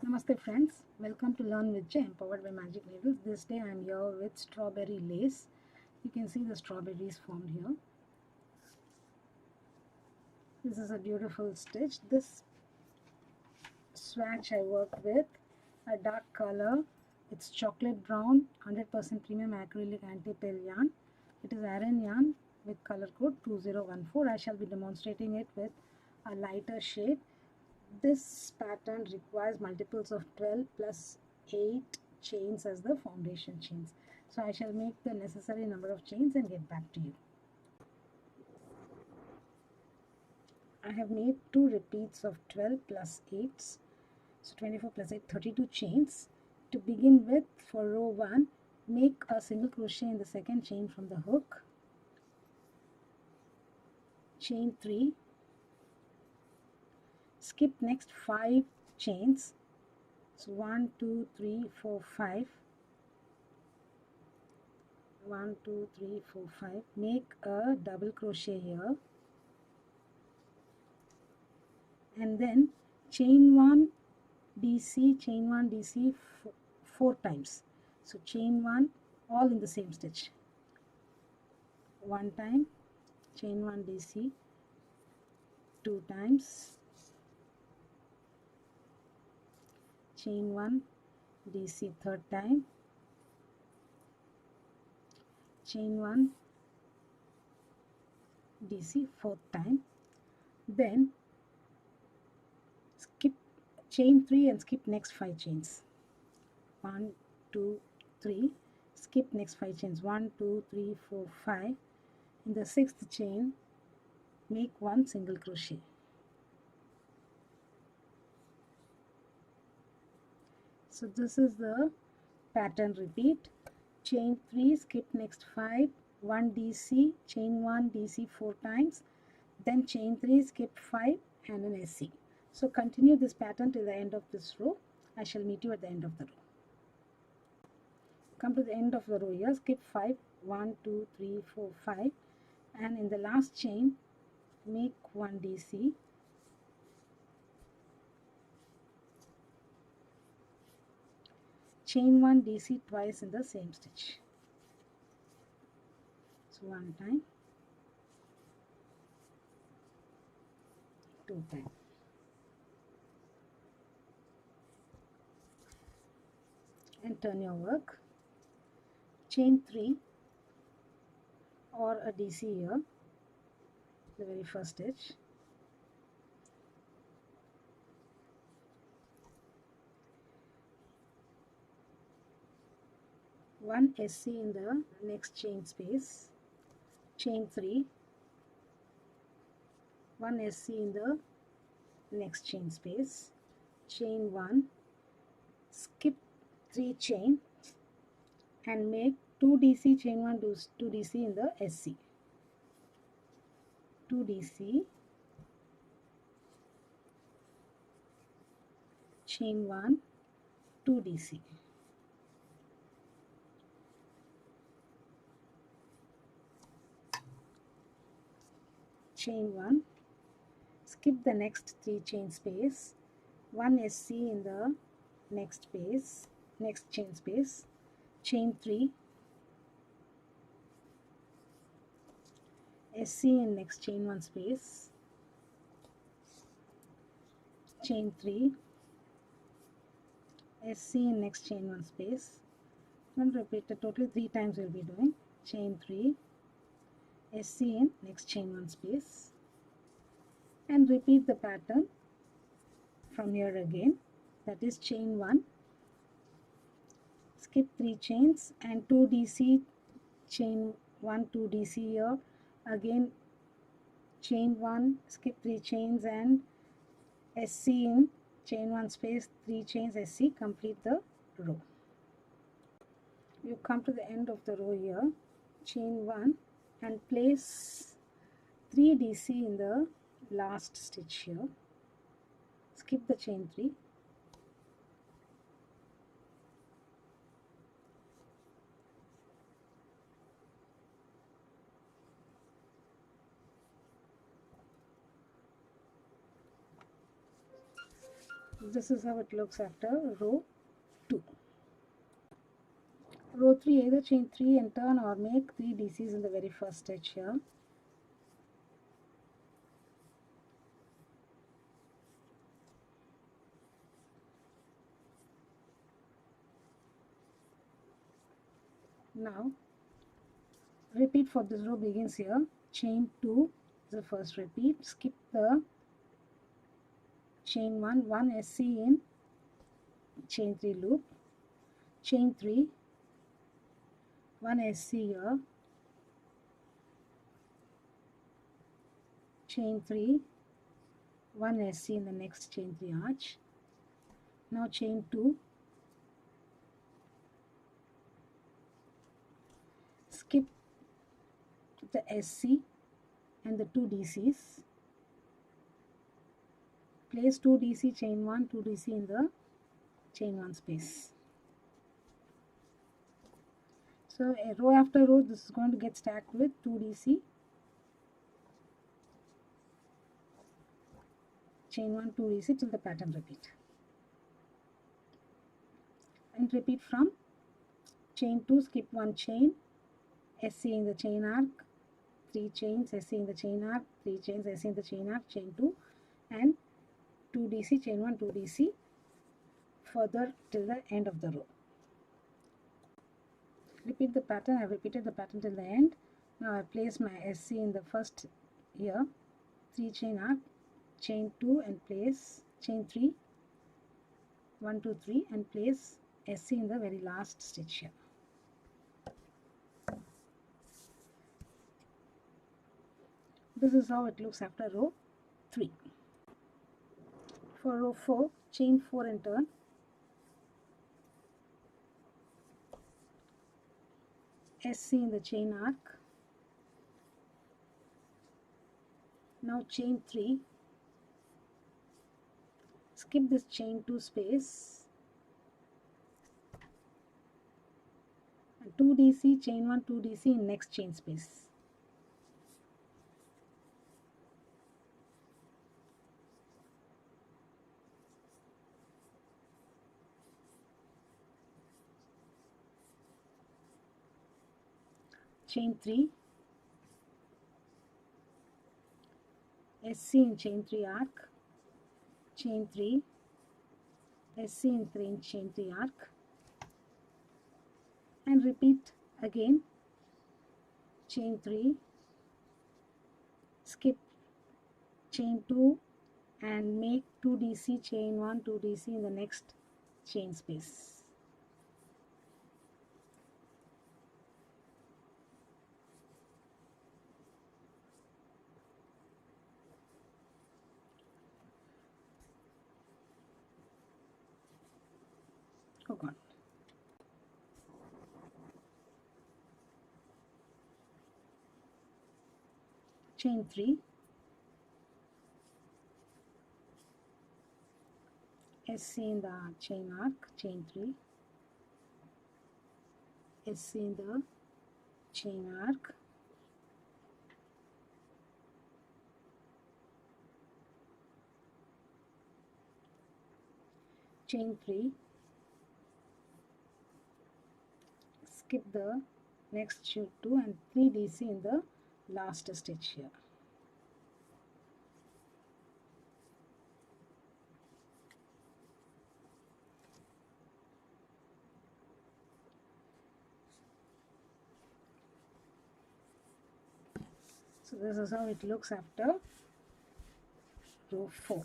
Namaste friends, welcome to Learn with J, empowered by Magic Needles. This day I am here with strawberry lace. You can see the strawberries formed here. This is a beautiful stitch. This swatch I worked with a dark color. It's chocolate brown, 100% premium acrylic anti-peel yarn. It is Aran yarn with color code 2014. I shall be demonstrating it with a lighter shade. This pattern requires multiples of 12 plus 8 chains as the foundation chains. So I shall make the necessary number of chains and get back to you. I have made 2 repeats of 12 plus 8s. So 24 plus 8, 32 chains. To begin with, for row 1, make a single crochet in the second chain from the hook. Chain 3. Skip next 5 chains. So 1, 2, 3, 4, 5. 1, 2, 3, 4, 5. Make a double crochet here. And then chain 1 DC, chain 1 DC 4 times. So chain 1 all in the same stitch. 1 time, chain 1 DC 2 times, chain 1 DC third time, chain 1 DC fourth time. Then skip chain 3 and skip next 5 chains. 1, 2, 3. Skip next 5 chains. 1, 2, 3, 4, 5. In the 6th chain, make 1 single crochet. So this is the pattern repeat. Chain 3, skip next 5, 1 DC, chain 1 DC 4 times, then chain 3, skip 5 and an SC. So continue this pattern till the end of this row. I shall meet you at the end of the row. Come to the end of the row here, skip 5, 1, 2, 3, 4, 5, and in the last chain make 1 DC, chain 1 DC twice in the same stitch. So 1 time, 2 times. And turn your work. Chain 3 or a DC here, the very first stitch. One SC in the next chain space, chain 3, 1 SC in the next chain space, chain 1, skip 3 chain and make 2 DC, chain 1, 2 DC in the SC, 2 DC, chain 1, 2 DC. Chain 1, skip the next 3 chain space, 1 SC in the next space, next chain space, chain 3, SC in next chain 1 space, chain 3, SC in next chain 1 space. Then repeat it totally 3 times we'll be doing. Chain 3, SC in next chain 1 space, and repeat the pattern from here again. That is chain 1, skip 3 chains and 2 DC, chain 1, 2 DC here, again chain 1, skip 3 chains and SC in chain 1 space, 3 chains SC, complete the row. You come to the end of the row here, chain 1 and place 3 DC in the last stitch here, skip the chain 3, This is how it looks after row 2. Row 3, either chain 3 and turn or make 3 DCs in the very first stitch here. Now repeat for this row begins here. Chain 2 is the first repeat. Skip the chain 1 SC in chain 3 loop, chain 3, 1 SC here, chain 3, 1 SC in the next chain 3 arch. Now chain 2, skip the SC and the 2 DCs, place 2 DC, chain 1, 2 DC in the chain 1 space. So a row after row this is going to get stacked with 2 DC, chain 1, 2 DC till the pattern repeat. And repeat from chain 2, skip 1 chain, SC in the chain arc, 3 chains, SC in the chain arc, 3 chains, SC in the chain arc, chain 2 and 2 DC, chain 1, 2 DC further till the end of the row. Repeat the pattern. I have repeated the pattern till the end. Now I place my SC in the first here, 3 chain arc, chain 2 and place chain 3, 1, 2, 3 and place SC in the very last stitch here. This is how it looks after row 3. For row 4, chain 4 and turn. SC in the chain arc. Now chain 3. Skip this chain 2 space. And 2 DC, chain 1, 2 DC in next chain space. Chain 3, SC in chain 3 arc, chain 3, SC in chain 3 arc and repeat again, chain 3, skip chain 2 and make 2 DC, chain 1, 2 DC in the next chain space. Hook on. Chain 3, SC in the chain arc, chain 3, SC in the chain arc, chain 3, skip the next 2 and 3 DC in the last stitch here. So this is how it looks after row 4.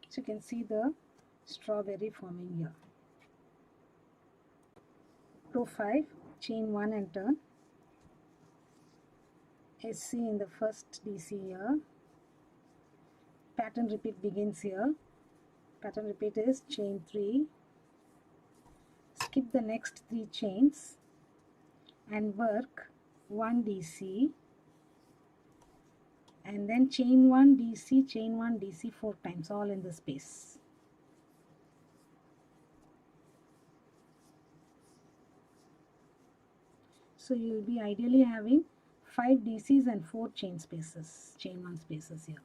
So you can see the strawberry forming here. Row 5, chain 1 and turn. SC in the first DC here. Pattern repeat begins here. Pattern repeat is chain 3. Skip the next 3 chains and work 1 DC and then chain 1 DC, chain 1 DC 4 times, all in the space. So you will be ideally having 5 DCs and 4 chain spaces, chain 1 spaces here.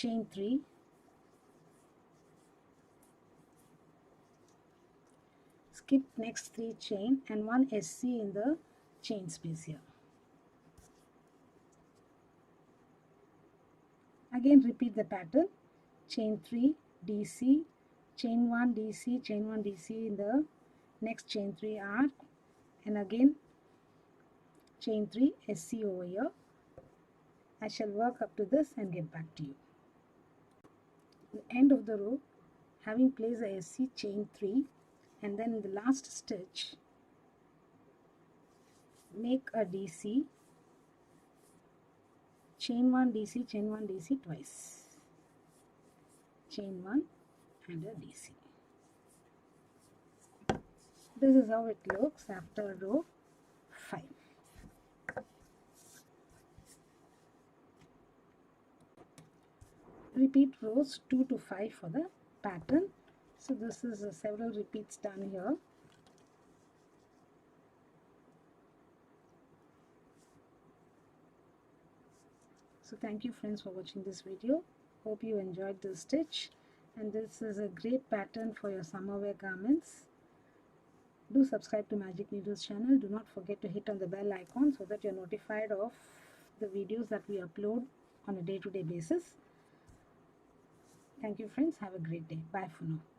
chain 3, skip next 3 chain and 1 SC in the chain space here. Again repeat the pattern, chain 3 DC, chain 1 DC, chain 1 DC in the next chain 3 arc, and again chain 3 SC over here. I shall work up to this and get back to you. The end of the row, having placed a SC, chain 3, and then in the last stitch make a DC, chain 1 DC, chain 1 DC twice, chain 1 and a DC. This is how it looks after row 5. Repeat rows 2 to 5 for the pattern. So this is several repeats done here. So thank you friends for watching this video. Hope you enjoyed this stitch, and this is a great pattern for your summer wear garments. Do subscribe to Magic Needles channel. Do not forget to hit on the bell icon so that you're notified of the videos that we upload on a day-to-day basis. Thank you friends. Have a great day. Bye for now.